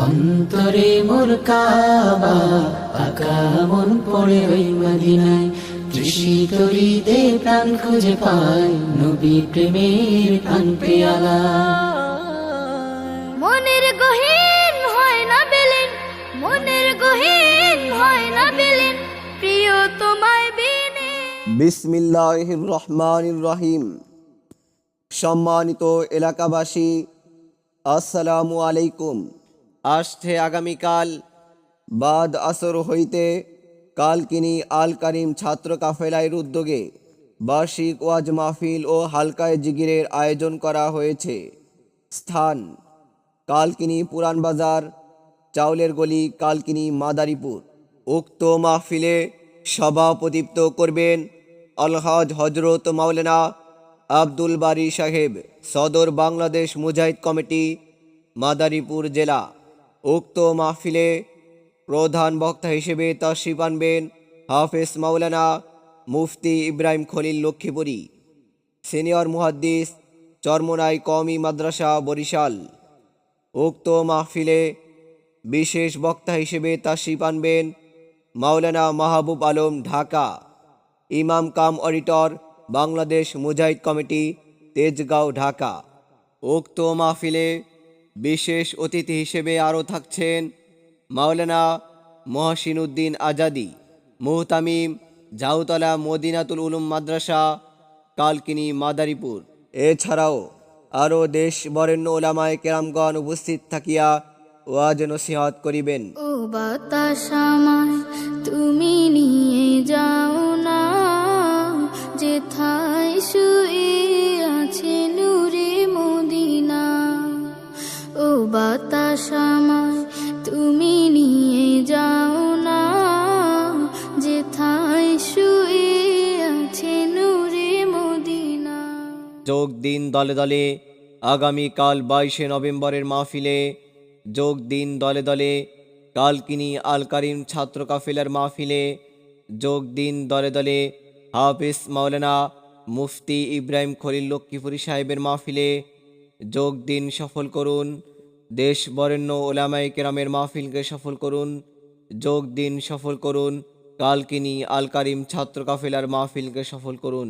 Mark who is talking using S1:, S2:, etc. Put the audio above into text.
S1: অন্তরে মোর কাবা, আকা মন পড়ে ওই মদিনায়। তৃষিত হৃদে প্রাণ খুঁজে পায়, নবী প্রেমের প্রাণ পেয়ালা।
S2: মনের গহীন হয় না বেলেন, মনের গহীন হয় না বেলেন, প্রিয় তোমায় বিনে।
S3: বিসমিল্লাহির রহমানির রহিম। সম্মানিত এলাকাবাসী, আসসালামু আলাইকুম। আসছে আগামীকাল বাদ আসর হইতে কালকিনি আল কারিম ছাত্র কাফেলার উদ্যোগে বার্ষিক ওয়াজ মাহফিল ও হালকায় জিগিরের আয়োজন করা হয়েছে। স্থান কালকিনি পুরান বাজার, চাউলের গলি, কালকিনি, মাদারীপুর। উক্ত মাহফিলে সভাপতিত্ব করবেন আলহাজ হজরত মাওলানা আব্দুল বারী সাহেব, সদর বাংলাদেশ মুজাহিদ কমিটি, মাদারীপুর জেলা। উক্ত মাহফিলে প্রধান বক্তা হিসেবে তাশরিফ আনবেন হাফেজ মাওলানা মুফতি ইব্রাহিম খলিল লক্ষ্মীপুরী, সিনিয়র মুহাদ্দিস, চরমোনাই কওমি মাদ্রাসা, বরিশাল। উক্ত মাহফিলে বিশেষ বক্তা হিসেবে তাশরিফ আনবেন মাওলানা মাহবুব আলম, ঢাকা, ইমাম কাম অডিটর, বাংলাদেশ মুজাহিদ কমিটি, তেজগাঁও, ঢাকা। উক্ত মাহফিলে বিশেষ অতিথি হিসেবে আরও থাকছেন মাওলানা মহসিন উদ্দিন আজাদি, মুহতামিম, ঝাউতলা মদিনাতুল উলুম মাদ্রাসা, কালকিনি, মাদারীপুর। এছাড়াও আরও দেশ বরেণ্য ওলামায়ে কেরামগণ উপস্থিত থাকিয়া ওয়াজ নসিহত করিবেন।
S2: ও বাতাস আমায় তুমি নিয়ে যাও না, যেথায় শুয়ে আছে নূরে মদিনা। ও বাতাস আমায় তুমি নিয়ে যাও না, যেথায় শুয়ে আছে নূরে মদিনা।
S3: যোগ দিন দলে দলে আগামীকাল 22শে নভেম্বরের মাহফিলে। যোগ দিন দলে দলে কালকিনি আল কারিম ছাত্র কাফেলার মাহফিলে। যোগ দিন দলে দলে হাফেজ মাওলানা মুফতি ইব্রাহিম খলিল লক্ষ্মীপুরী সাহেবের মাহফিলে। যোগ দিন, সফল করুন। দেশ বরেণ্য ওলামায়ে কেরামের মাহফিলকে সফল করুন। যোগ দিন, সফল করুন। কালকিনি আল কারিম ছাত্র কাফেলার মাহফিলকে সফল করুন।